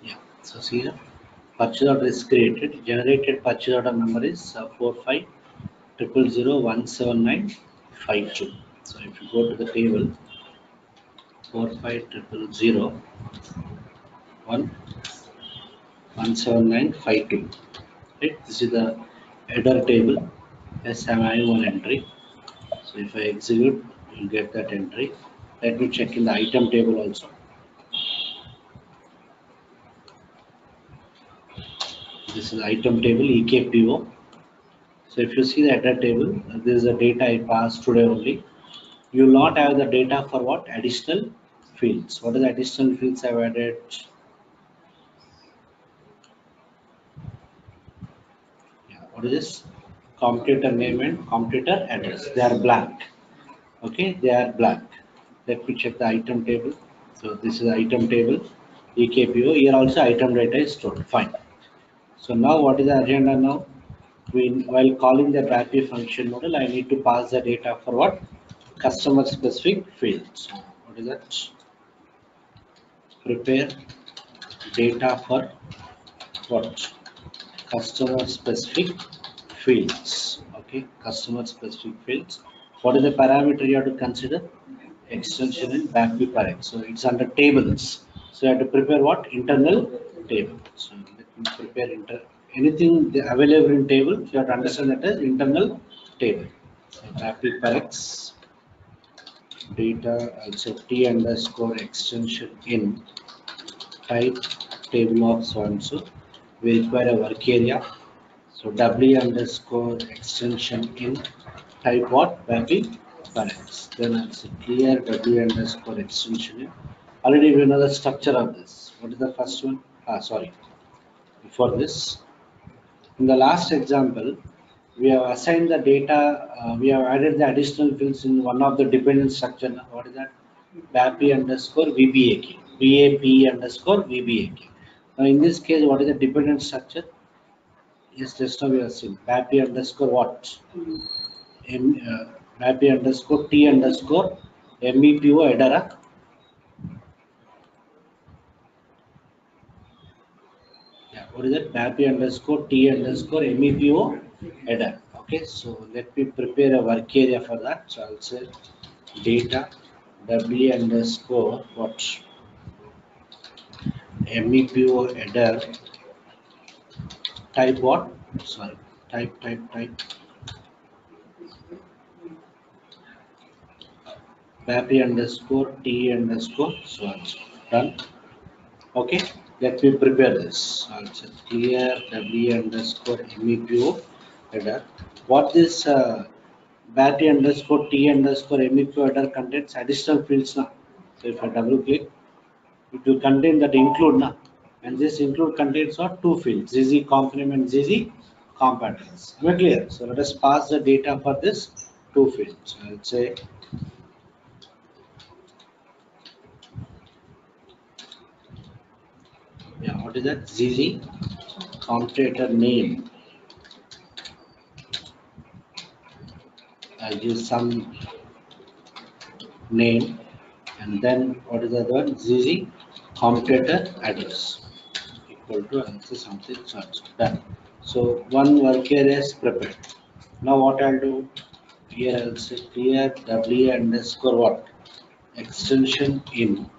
Yeah. So see here, purchase order is created. Generated purchase order number is 4500017952. So if you go to the table 4500017952, right? This is the header table. Yes, I'm having one entry. So if I execute, you'll get that entry. Let me check in the item table also. This is item table EKPO. So if you see the header table, this is the data I passed today only. You will not have the data for what? Additional fields. What are the additional fields I've added? Yeah, what is this? Competitor name and competitor address. They are blank. Okay, they are blank. Let me check the item table. So this is the item table EKPO. Here also item data is stored. Fine. So now what is the agenda now? While calling the BAPI function model, I need to pass the data for what? Customer specific fields. So what is that? Prepare data for what? Customer specific fields. Okay, customer specific fields. What is the parameter you have to consider? Extension in BAPI parent. So it's under tables. So you have to prepare what? Internal table. So let me prepare anything available in table. You have to understand that as internal table. So BAPI parex data also t underscore extension in type table of so and so. We require a work area. So w underscore extension in type what? BAPI parex. Then I'll say clear w underscore extension in. Already we know the structure of this. What is the first one? Sorry. Before this, in the last example, we have assigned the data, we have added the additional fields in one of the dependent structure. What is that? BAPI underscore VBAK. BAP underscore VBAK. Now in this case, what is the dependent structure? Yes, just now we have seen BAPI underscore what? BAPI underscore T underscore MEPO header. Yeah, what is that? BAPI underscore T underscore MEPO header. Okay, so let me prepare a work area for that. So I'll say data W underscore what? MEPO header type what? Sorry, type BAPI underscore T underscore so and so. Done. Okay, let me prepare this. I'll say clear W underscore MEPO header. What this BAPI underscore T underscore MEPO header contains additional fields now. So if I double click, it will contain that include now. And this include contains what? Two fields, ZZ complement, ZZ competence. Am I clear? So let us pass the data for this two fields. I'll say yeah, what is that? ZZ competitor name. I'll give some name, and then what is the other one? ZZ competitor address equal to answer something such. Done. So one work area is prepared. Now what I'll do here, I'll say clear W underscore what? Extension in.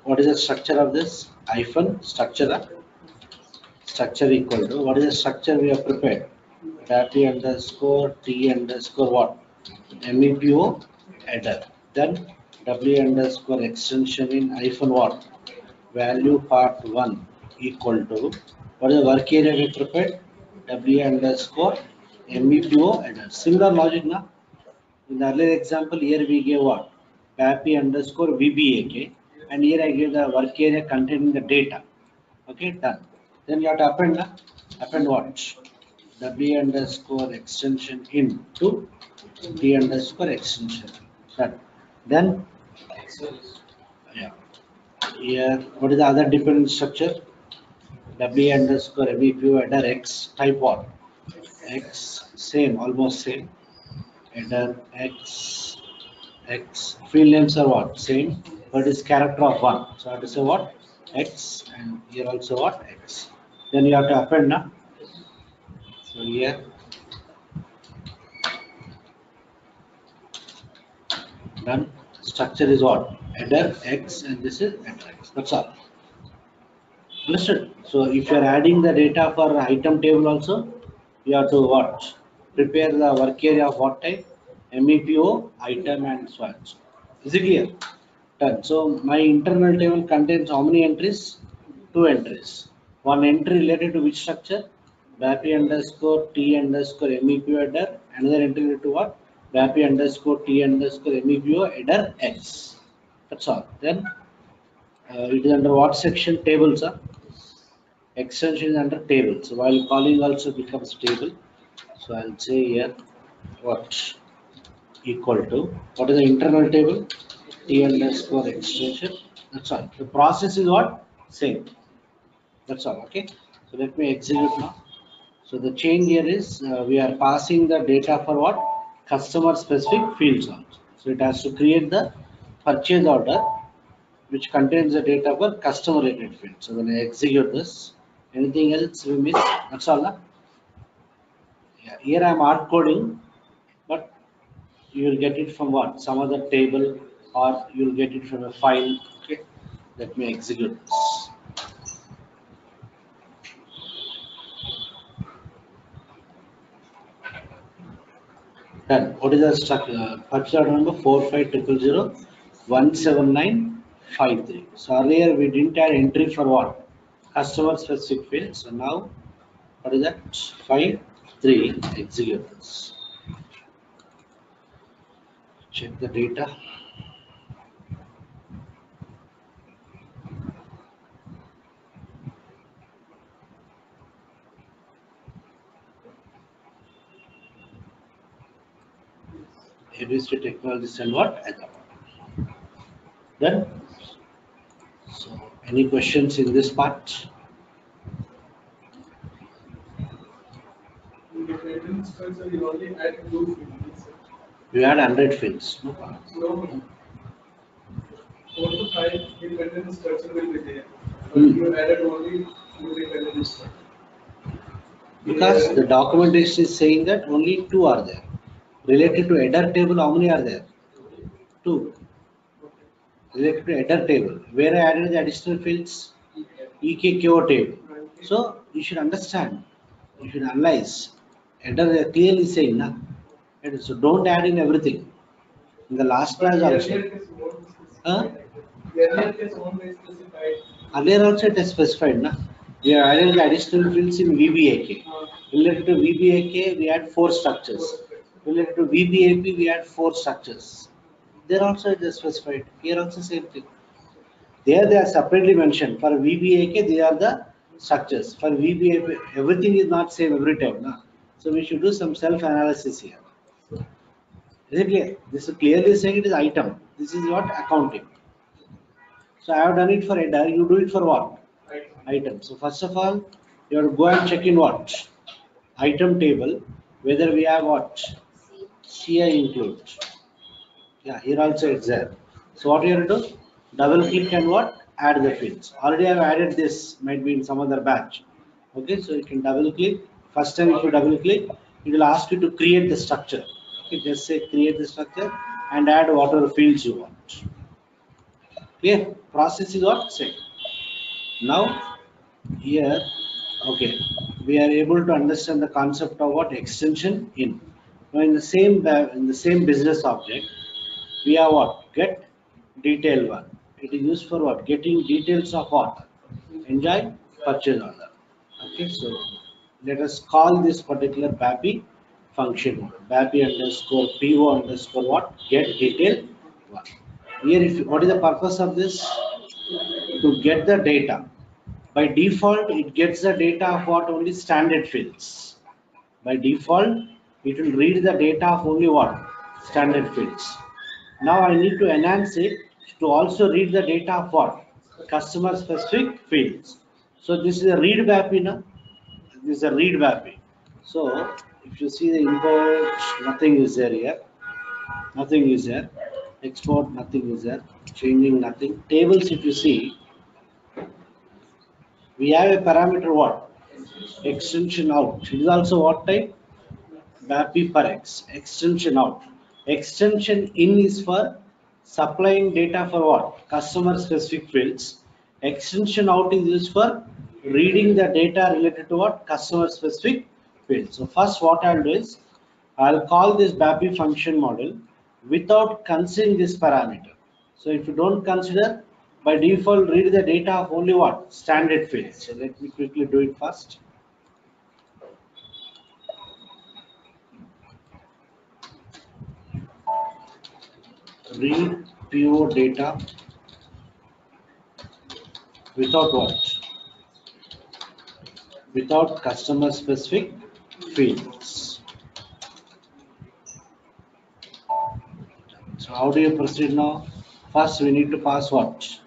What is the structure of this? Hyphen structure equal to what is the structure we have prepared? WAPI underscore T underscore what? MEPO header. Then W underscore extension in hyphen what? Value part 1 equal to what is the work area we prepared? W underscore MEPO header. Similar logic now. In the earlier example, here we gave what? BAPI underscore VBAK, and here I gave the work area containing the data. Okay, done. Then you have to append what? W underscore extension into T underscore extension. Done. Then, yeah, here, what is the other dependent structure? W underscore MEPO header X type what? X, same, almost same. Header X field names are what? Same, but it's character of one. So I have to say what? X, and here also what? X. Then you have to append now. So here done. Structure is what? Header X, and this is header X. That's all. Understood? So if you are adding the data for item table also, you have to what? Prepare the work area of what type? MEPO, item, and so on. Is it clear? Done. So my internal table contains how many entries? Two entries. One entry related to which structure? BAPI underscore T underscore MEPO header. Another entry related to what? BAPI underscore T underscore MEPO header X. That's all. Then it is under what section? Tables. Extension is under table. So while calling also becomes table. So I'll say here what equal to what is the internal table? T underscore extension. That's all. The process is what? Same. That's all. Okay. So let me execute now. So the change here is we are passing the data for what? Customer specific fields also. So it has to create the purchase order which contains the data for customer related field. So when I execute this, anything else we miss? That's all. Huh? Yeah, here I am hard coding, but you will get it from what? Some other table, or you will get it from a file. Okay, let me execute this. Done. What is the structure? Purchase order number 4500179553. So earlier we didn't have entry for what? Customer specific field. So now what is that? 53 execute this. Check the data. ABC technologies and what? Done. So, any questions in this part? In the pattern structure, you only add two fields. We had 100 fields. No problem. So, 4 to 5 dependent structure will be there. But Hmm. you added only two dependent structure. Because the documentation is saying that only two are there. Related to header table, how many are there? Two. Related to header table, where I added the additional fields, EKKO table. So you should understand, you should analyze. Header they are clearly saying, na? And so don't add in everything. In the last class also. Huh? Earlier case only specified. Earlier also it is specified, na? We are adding the additional fields in VBAK. Related to VBAK, we had four structures. Related to VBAP, we had four structures. There also it is specified. Here also same thing. There they are separately mentioned. For VBAK, they are the structures. For VBAP, everything is not same every time, na? So we should do some self-analysis here. Is it clear? This is clearly saying it is item. This is what accounting. So I have done it for header. You do it for what? Item. So first of all, you have to go and check in what? Item table, whether we have what? CI include. Yeah, here also it's there. So what you have to do? Double click and what? Add the fields. Already I have added this, might be in some other batch. Okay, so you can double click. First time if you double click, it will ask you to create the structure. Okay, just say create the structure and add whatever fields you want. Clear? Process is what? Same. Now here, okay, we are able to understand the concept of what extension in. Now in the same business object, we have what? Get detail one. It is used for what? Getting details of what? Enjoy purchase order. Okay, so let us call this particular BAPI function. BAPI underscore PO underscore what? Get detail one. Here, if what is the purpose of this? To get the data. By default, it gets the data of what? Only standard fields. By default, it will read the data of only what? Standard fields. Now I need to enhance it to also read the data of what? Customer specific fields. So this is a read BAPI now. This is a read BAPI. So if you see the import, nothing is there here. Nothing is there. Export, nothing is there. Changing, nothing. Tables, if you see, We have a parameter what? Extension out. It is also what type? BAPI per X. Extension out. Extension in is for supplying data for what? Customer specific fields. Extension out is used for reading the data related to what? Customer specific fields. So first what I'll do is I'll call this BAPI function model without considering this parameter. So if you don't consider, by default read the data of only what? Standard fields. So let me quickly do it first. Read PO data without what? Without customer specific fields. So how do you proceed now? First we need to pass what?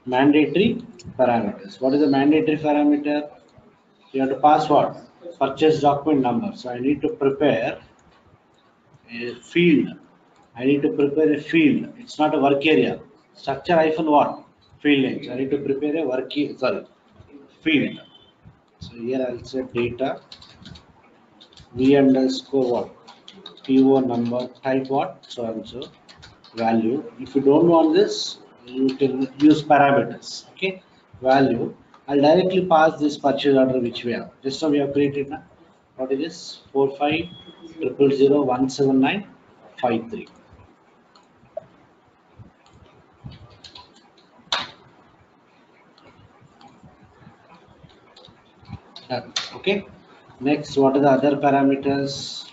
Mandatory parameters. What is the mandatory parameter? You have to pass what? Purchase document number. So I need to prepare a field. I need to prepare a field. It's not a work area. Structure hyphen what? Field names. I need to prepare a field. So here I'll say data v underscore what? PO number type what? So and so value. If you don't want this, you can use parameters. Okay, value. I'll directly pass this purchase order which we have. Just now we have created now. What is this? 4500017953. Done. Okay. Next, what are the other parameters?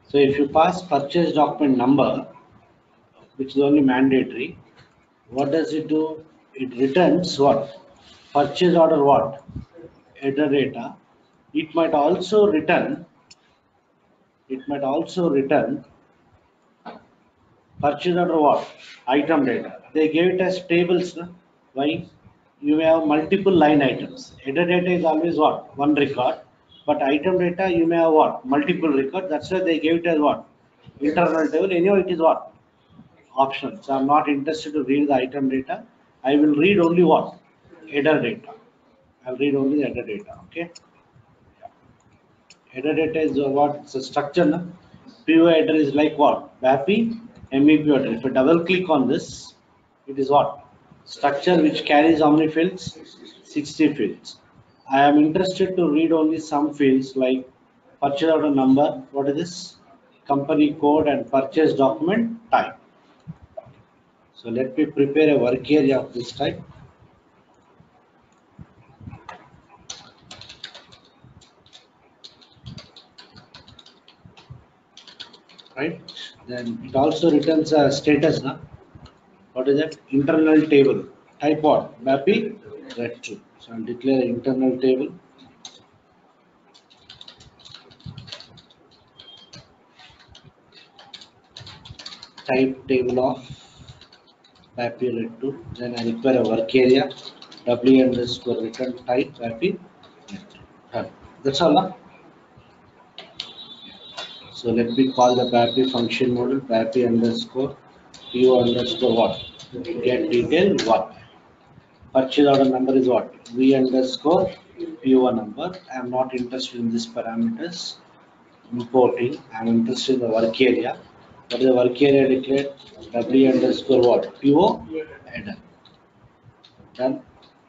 So if you pass purchase document number, which is only mandatory, what does it do? It returns what? Purchase order what? Header data. It might also return. It might also return purchase order what? Item data. They gave it as tables. No? Why? You may have multiple line items. Header data is always what? One record. But item data you may have what? Multiple records. That's why they gave it as what? Internal table. Anyhow, it is what? Optional. So I'm not interested to read the item data. I will read only what? Header data. I'll read only the header data. Okay. Header data is what? It's a structure. No? PO header is like what? BAPI, MEP header. If I double click on this, it is what? Structure which carries how many fields? 60 fields. I am interested to read only some fields like purchase order number. What is this? Company code and purchase document type. So let me prepare a work area of this type. Right? Then it also returns a status. Na? What is that? Internal table. Type what? BAPI red true. So I'll declare internal table. Type table of BAPI red true. Then I require a work area. W underscore return type BAPI red true. Done. That's all. Huh? So let me call the BAPI function model BAPI underscore PO underscore what? Get detail what? Purchase order number is what? V underscore PO number. I am not interested in these parameters. Importing. I am interested in the work area. What is the work area declared? W underscore what? PO header. Done.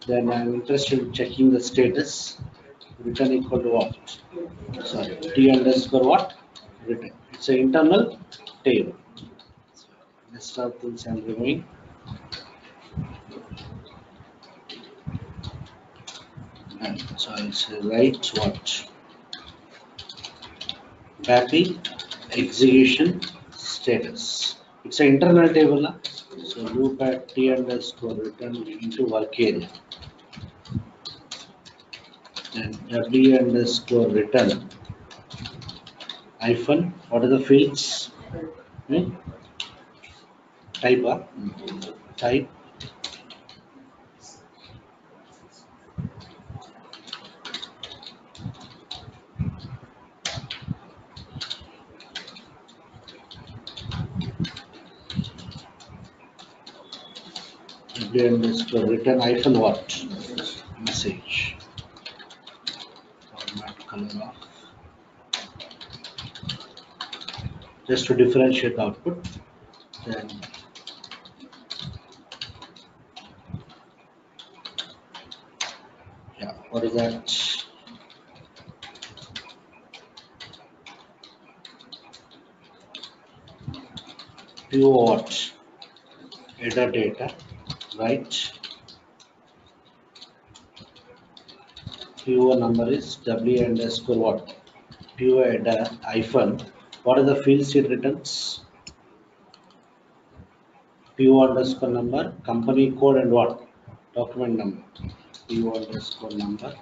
Then I am interested in checking the status. Return equal to what? Sorry. T underscore what? Return. It's an internal table. Rest of things I am removing. And so I'll say write what? BAPI execution status. It's an internal table. Huh? So loop at T underscore return into work area. Then W underscore return hyphen. What are the fields? Hmm? Type. Huh? Type. W underscore return hyphen what? message. Format color of, just to differentiate the output. Then yeah, what is that? PO what? Header data, right? PO number is W underscore what? PO header hyphen. What are the fields it returns? PO underscore number, company code, and what? Document number. PO underscore number.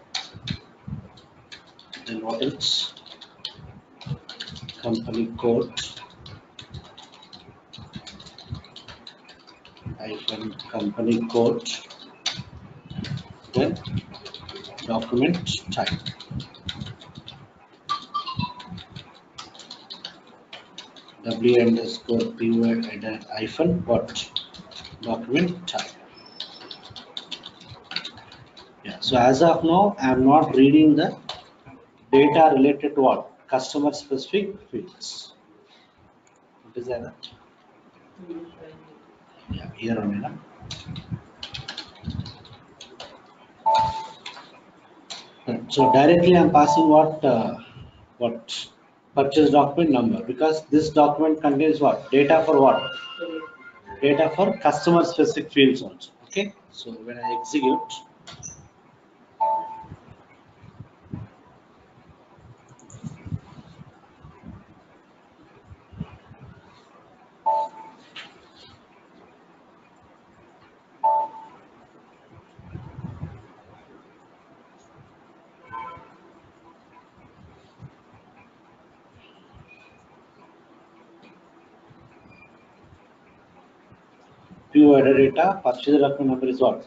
Then what else? Company code hyphen company code. Then document type. W underscore PO header hyphen what? Document type. Yeah. So as of now, I am not reading the data related to what? Customer specific fields. What is that? Yeah, here only. Na? So directly I'm passing what purchase document number, because this document contains what? Data for what? Data for customer specific fields also. Okay. So when I execute, PO header data, purchase document number is what?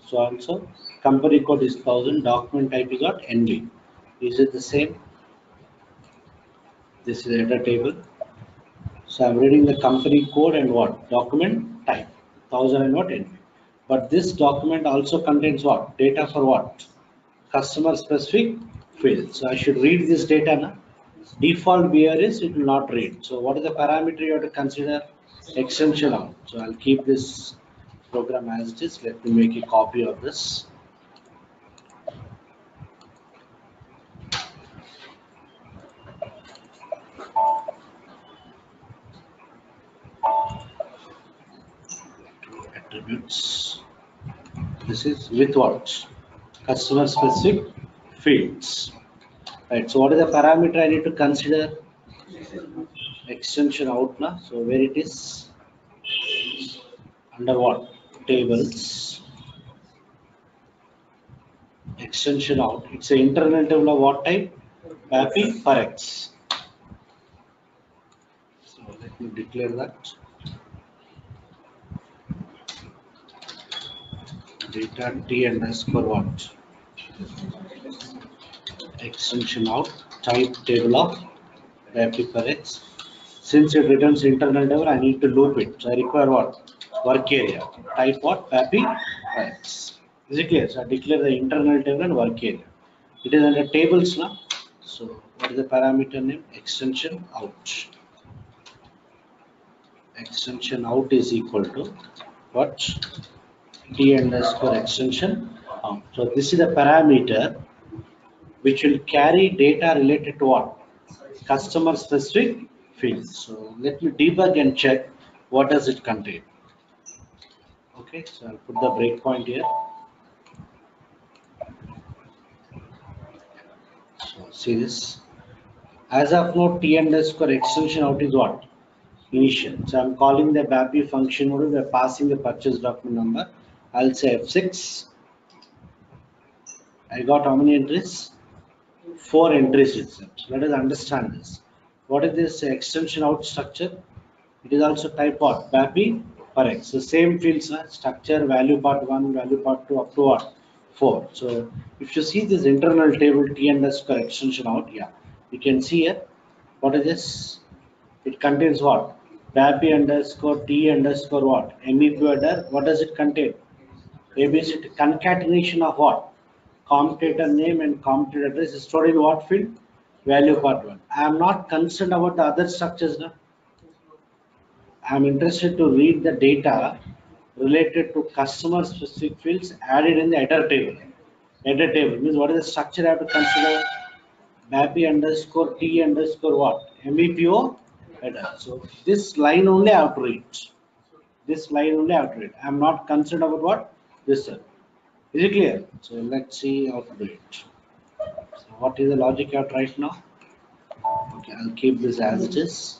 So also company code is 1000, document type is what? NB. Is it the same? This is header table. So I'm reading the company code and what? Document type. 1000 and what? NB. But this document also contains what? Data for what? Customer specific field. So I should read this data now. Default behavior is it will not read. So what is the parameter you have to consider? Extension out. So I'll keep this program as it is. Let me make a copy of this. Attributes. This is with what? Customer specific fields. Right. So what is the parameter I need to consider? Extension out now. So where it is? Under what? Tables. Extension out. It's an internal table of what type? BAPI per X. So let me declare that. Data T underscore what? Extension out. Type table of BAPI per X. Since it returns internal table, I need to loop it. So I require what? Work area. Type what? BAPI per X. Is it clear? So I declare the internal table and work area. It is under tables now. So what is the parameter name? Extension out. Extension out is equal to what? T underscore extension out. So this is the parameter which will carry data related to what? Customer specific fields. So let me debug and check what does it contain. Okay, so I'll put the breakpoint here. So see this. As of now, T underscore extension out is what? Initial. So I'm calling the BAPI function model. We're passing the purchase document number. I'll say F6. I got how many entries? 4 entries itself. So let us understand this. What is this extension out structure? It is also type what? BAPI per X. So same fields, structure, value part 1, value part 2, up to what? 4. So if you see this internal table T underscore extension out, yeah, you can see here. What is this? It contains what? BAPI underscore T underscore what? MEP header. What does it contain? ABC concatenation of what? Commutator name and commutator address is stored in what field? Value part 1. I am not concerned about the other structures now. I am interested to read the data related to customer specific fields added in the header table. Header table means what is the structure I have to consider? BAPI underscore T underscore what? MEPO header. So this line only I have to read. This line only I have to read. I am not concerned about what? This one. Is it clear? So let's see how to do it. So what is the logic you have to write now? Okay, I'll keep this as it is.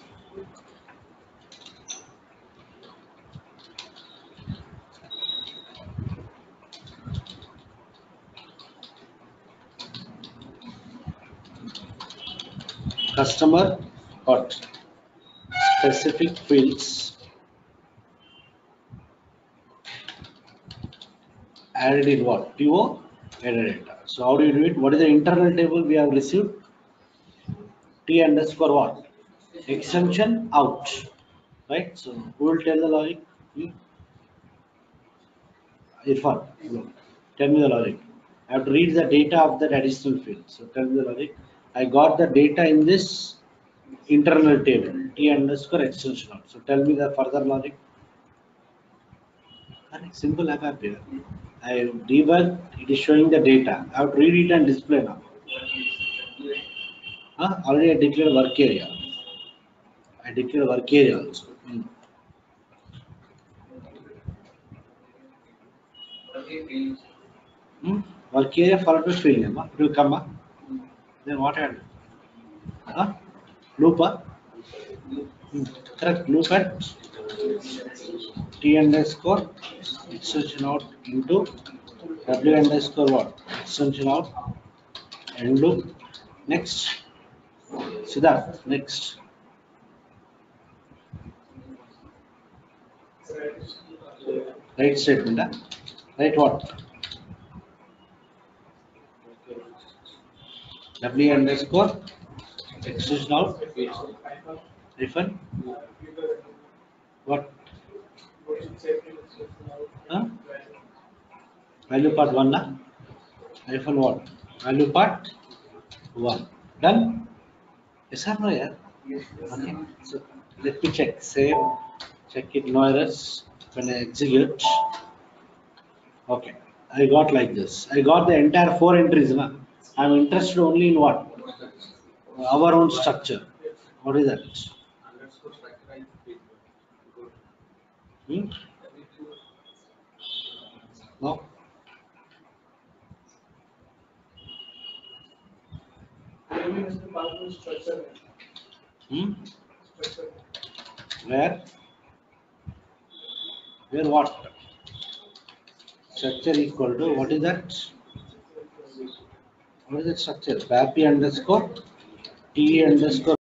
Customer what? Specific fields added in what? PO header data. So how do you do it? What is the internal table we have received? T underscore what? Extension out. Right? So who will tell the logic? Hmm? Irfan, no. Tell me the logic. I have to read the data of that additional field. So tell me the logic. I got the data in this internal table, T underscore extension out. So tell me the further logic. Correct, simple ABAP here. I debug, it is showing the data. I have to read it and display now. Huh? Already I declared work area. I declared work area also. Hmm? Work area followed by field name. Huh? It will come. Huh? Then what I do? Huh? Loop. Huh? Correct. Loop at T underscore extension out into W underscore what? Extension out end loop. Next. Siddharth. Next. Right statement. Huh? Right what? W underscore extension out. Refund. What? Huh? Value part 1 na? Hyphen what? Value part 1. Done? Yes or no, yeah? Okay. So let me check. Save. Check it. No errors. When I execute. Okay. I got like this. I got the entire 4 entries. Na? I'm interested only in what? Our own structure. What is that? Hmm? No? Maybe Mr. Parker's structure. Hmm? Structure. Where? Where what? Structure equal to what is that? What is the structure? BAPI underscore T underscore